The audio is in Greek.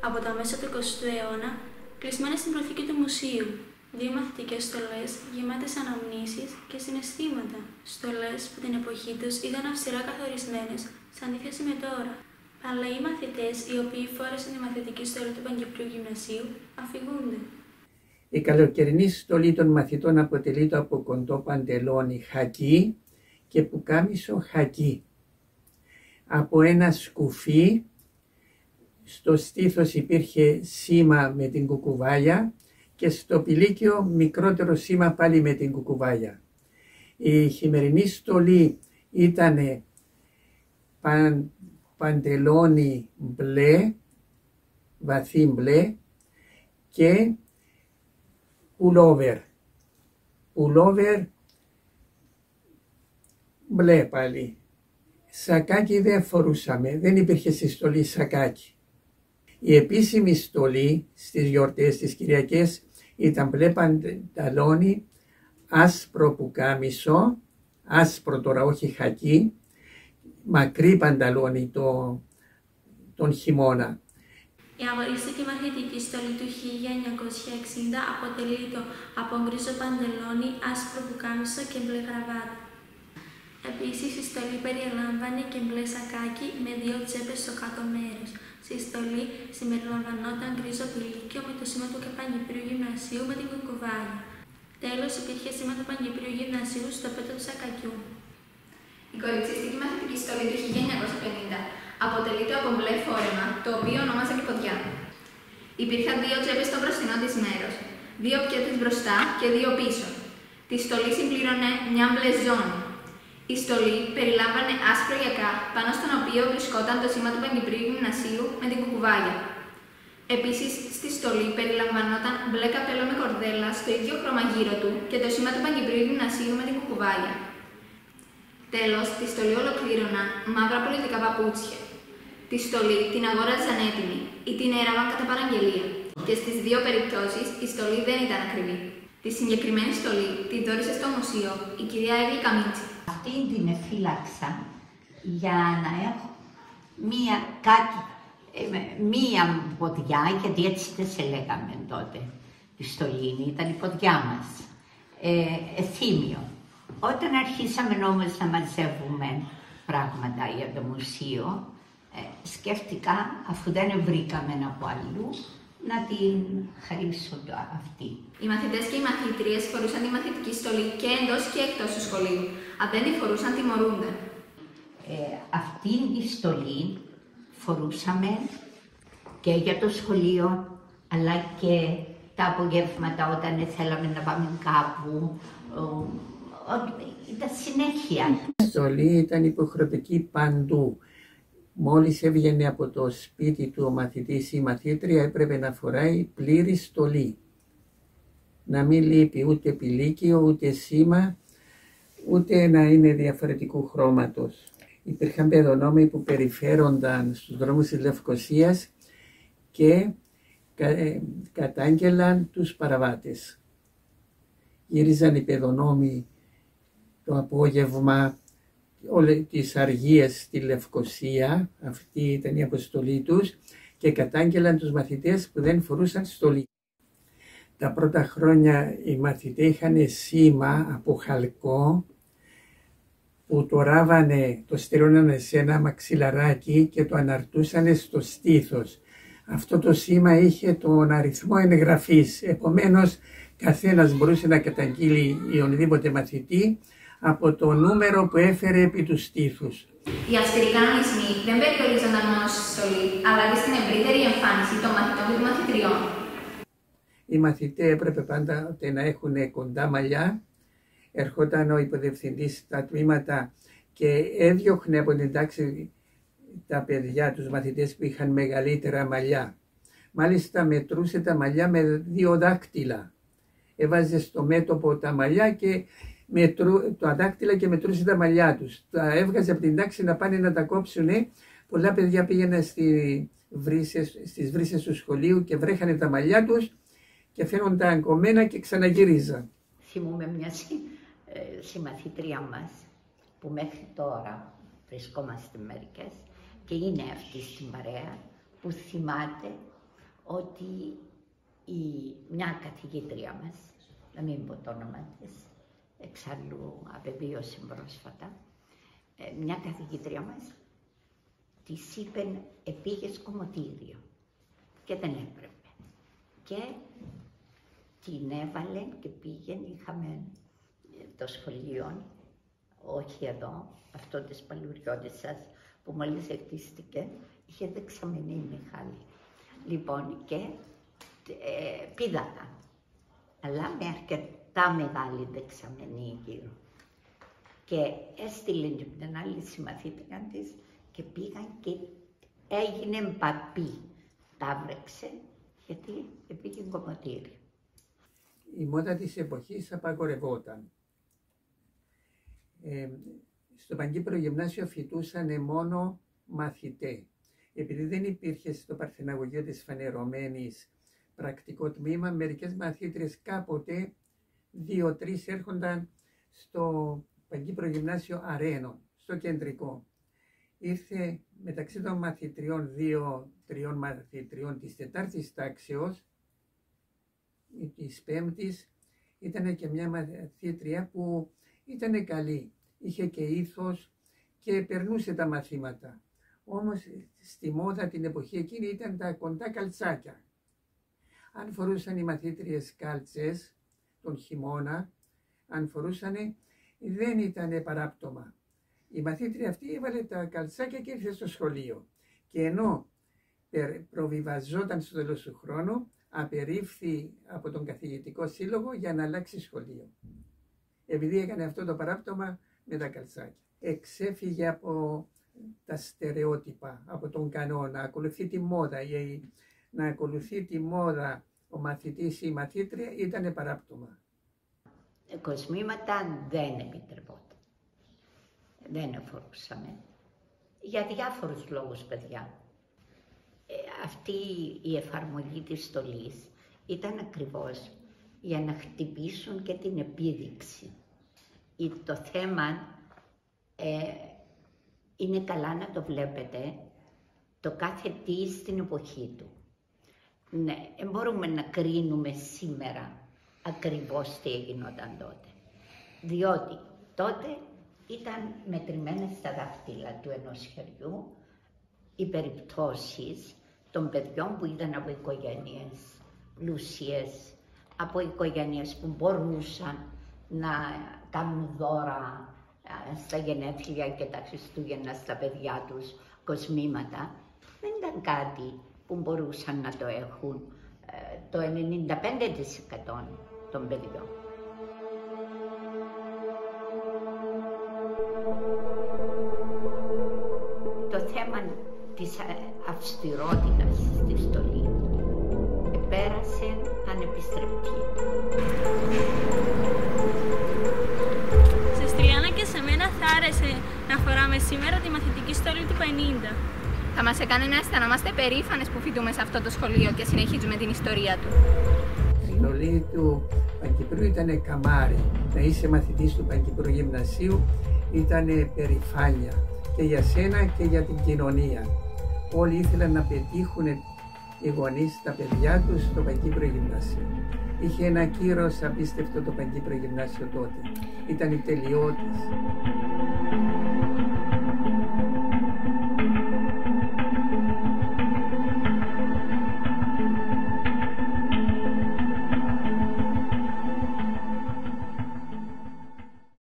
από τα μέσα του 20ου αιώνα, κλεισμένες στην προθήκη του μουσείου. Δύο μαθητικές στολές γεμάτες αναμνήσεις και συναισθήματα. Στολές που την εποχή τους ήταν αυστηρά καθορισμένες, σε αντίθεση με τώρα. Αλλά οι μαθητές οι οποίοι φόρεσαν τη μαθητική στολή του Παγκυπρίου Γυμνασίου αφηγούνται. Η καλοκαιρινή στολή των μαθητών αποτελείται από κοντό παντελόνι χακί και πουκάμισο χακί. Από ένα σκουφί, στο στήθος υπήρχε σήμα με την κουκουβάγια και στο πηλίκιο μικρότερο σήμα πάλι με την κουκουβάγια. Η χειμερινή στολή ήταν παντελόνι μπλε, βαθύ μπλε και πουλόβερ. Πουλόβερ μπλε πάλι. Σακάκι δεν φορούσαμε, δεν υπήρχε στη στολή σακάκι. Η επίσημη στολή στις γιορτές τις Κυριακές ήταν μπλε πανταλόνι, άσπρο πουκάμισο, άσπρο τώρα όχι χακί, μακρύ πανταλόνι τον χειμώνα. Η αγορίστικη μαθητική στολή του 1960 αποτελείται από γκρίζο παντελόνι, άσπρο πουκάμισο και μπλε γραβάτα. Επίσης, η στολή περιλάμβανε και μπλε σακάκι με δύο τσέπες στο κάτω μέρος. Στη στολή συμπεριλαμβανόταν γκρίζο πηλίκιο με το σήμα του Παγκυπρίου Γυμνασίου με την κουκουβάγια. Τέλος, υπήρχε σήμα του Παγκυπρίου Γυμνασίου στο πέτο του σακακιού. Η κοριτσιστική μαθητική στολή του 1950 αποτελείται από μπλε φόρεμα, το οποίο ονόμαζε και ποδιά. Υπήρχαν δύο τσέπες στο μπροστινό της μέρος, δύο πιέτες μπροστά και δύο πίσω. Τη στολή συμπλήρωνε μια μπλε ζώνη. Η στολή περιλάμβανε άσπρο γιακά, πάνω στον οποίο βρισκόταν το σήμα του Παγκυπρίου Γυμνασίου με την κουκουβάγια. Επίσης, στη στολή περιλαμβανόταν μπλε καπέλο με κορδέλα στο ίδιο χρώμα γύρω του και το σήμα του Παγκυπρίου Γυμνασίου με την κουκουβάγια. Τέλος, τη στολή ολοκλήρωναν μαύρα πολιτικά παπούτσια. Τη στολή την αγόραζαν έτοιμη ή την έραβαν κατά παραγγελία. Και στις δύο περιπτώσεις η στολή δεν ήταν ακριβή. Τη συγκεκριμένη στολή την δώρισε στο μουσείο η κυρία Εύη Καμίτση. Αυτή την εφύλαξα για να έχω μία ποδιά, γιατί έτσι δεν σε λέγαμε τότε. Η στολή ήταν η ποδιά μας. Θύμιο. Όταν αρχίσαμε όμως να μαζεύουμε πράγματα για το μουσείο, σκέφτηκα, αφού δεν βρήκαμε από αλλού, να την χαρίσω αυτή. Οι μαθητές και οι μαθήτριες φορούσαν τη μαθητική στολή και εντός και εκτός του σχολείου. Αν δεν τη φορούσαν, τιμωρούνται. Αυτή τη στολή φορούσαμε και για το σχολείο, αλλά και τα απογεύματα όταν θέλαμε να πάμε κάπου. Ήταν συνέχεια. Η στολή ήταν υποχρεωτική παντού. Μόλις έβγαινε από το σπίτι του ο μαθητής ή η μαθήτρια έπρεπε να φοράει πλήρη στολή. Να μην λείπει ούτε πηλίκιο, ούτε σήμα, ούτε να είναι διαφορετικού χρώματος. Υπήρχαν παιδονόμοι που περιφέρονταν στους δρόμους της Λευκωσίας και κατάγγελαν τους παραβάτες. Γύριζαν οι παιδονόμοι το απόγευμα όλες τις αργίες στη Λευκωσία, αυτή ήταν η αποστολή τους, και κατάγγελαν τους μαθητές που δεν φορούσαν στολή. Τα πρώτα χρόνια οι μαθητές είχαν σήμα από χαλκό που το ράβανε, το στηρώνανε σε ένα μαξιλαράκι και το αναρτούσανε στο στήθος. Αυτό το σήμα είχε τον αριθμό εγγραφής, επομένως καθένας μπορούσε να καταγγείλει ή ονδήποτε μαθητή από το νούμερο που έφερε επί του στήθους. Οι αυστηροί κανονισμοί δεν περιορίζονταν μόνο στη στολή, αλλά και στην ευρύτερη εμφάνιση των μαθητών και των μαθητριών. Οι μαθητές έπρεπε πάντα να έχουν κοντά μαλλιά. Ερχόταν ο υποδευθυντής στα τμήματα και έδιωχνε από την τάξη τα παιδιά, τους μαθητές που είχαν μεγαλύτερα μαλλιά. Μάλιστα μετρούσε τα μαλλιά με 2 δάκτυλα. Έβαζε στο μέτωπο τα μαλλιά και τα δάκτυλα και μετρούσε τα μαλλιά τους. Τα έβγαζε από την τάξη να πάνε να τα κόψουνε. Πολλά παιδιά πήγαιναν στις βρύσες του σχολείου και βρέχανε τα μαλλιά τους και φαίνονταν κομμένα και ξαναγυρίζαν. Θυμούμε μια συμμαθήτρια μας που μέχρι τώρα βρισκόμαστε μερικές και είναι αυτή στην παρέα που θυμάται ότι μια καθηγήτρια μας, να μην πω το όνομα της, εξάλλου απεβίωσε πρόσφατα, μια καθηγήτρια μας της είπε πήγε κομμωτήριο και δεν έπρεπε. Και την έβαλε και πήγαινε, είχαμε το σχολείο, όχι εδώ, αυτό της Παλουριώτισσας που μόλις χτίστηκε, είχε δεξαμενή η Μιχάλη. Λοιπόν, και πήδαγα, αλλά με αρκετά μεγάλη δεξαμενή γύρω. Και έστειλε την άλλη συμμαθήτρια της και πήγαν και έγινε παπί. Τα βρέξε, γιατί πήγε κομμωτήριο. Η μόδα της εποχής απαγορευόταν. Στο Παγκύπριο Γυμνάσιο φοιτούσαν μόνο μαθητές. Επειδή δεν υπήρχε στο Παρθεναγωγείο της Φανερωμένης πρακτικό τμήμα, μερικές μαθήτριες κάποτε 2-3 έρχονταν στο Παγκύπριο Γυμνάσιο Αρένων, στο κεντρικό. Ήρθε μεταξύ των μαθητριών, 2-3 μαθητριών της 4ης τάξεως, της 5ης, ήταν και μια μαθήτρια που ήταν καλή, είχε και ήθος και περνούσε τα μαθήματα. Όμως στη μόδα την εποχή εκείνη ήταν τα κοντά καλτσάκια. Αν φορούσαν οι μαθήτριες κάλτσες τον χειμώνα, αν φορούσαν δεν ήταν παράπτωμα. Η μαθήτρια αυτή έβαλε τα καλτσάκια και ήρθε στο σχολείο. Και ενώ προβιβαζόταν στο τέλος του χρόνου, απερίφθη από τον καθηγητικό σύλλογο για να αλλάξει σχολείο. Επειδή έκανε αυτό το παράπτωμα με τα καλτσάκια. Εξέφυγε από τα στερεότυπα, από τον κανόνα, ακολουθεί τη μόδα. Να ακολουθεί τη μόδα ο μαθητής ή η μαθήτρια ήταν παράπτωμα. Κοσμήματα δεν επιτρεπόταν. Δεν φορούσαμε. Για διάφορους λόγους, παιδιά. Αυτή η εφαρμογή της στολής ήταν ακριβώς για να χτυπήσουν και την επίδειξη. Το θέμα είναι καλά να το βλέπετε, το κάθε τι στην εποχή του. Ναι, δεν μπορούμε να κρίνουμε σήμερα ακριβώς τι έγινονταν τότε. Διότι τότε ήταν μετρημένες στα δάχτυλα του ενός χεριού οι περιπτώσεις των παιδιών που ήταν από οικογένειες πλούσιες, από οικογένειες που μπορούσαν να κάνουν δώρα στα γενέθλια και τα Χριστούγεννα στα παιδιά τους, κοσμήματα. Δεν ήταν κάτι που μπορούσαν να το έχουν το 95% των παιδιών. Το θέμα της αυστηρότητας στη στολή πέρασε ανεπιστρεπτή. Σε Στυλιάνα και σε μένα θα άρεσε να φοράμε σήμερα τη μαθητική στολή του 50. Θα μας έκανε να αισθανόμαστε περήφανες που φοιτούμε σε αυτό το σχολείο και συνεχίζουμε την ιστορία του. Η στολή του Παγκυπρίου ήταν καμάρι. Να είσαι μαθητής του Παγκυπρίου Γυμνασίου ήταν περηφάνεια και για σένα και για την κοινωνία. Όλοι ήθελαν να πετύχουν οι γονείς τα παιδιά τους στο Παγκύπριο Γυμνάσιο. Είχε ένα κύρος απίστευτο το Παγκύπριο Γυμνάσιο τότε. Ήταν η τελειότης.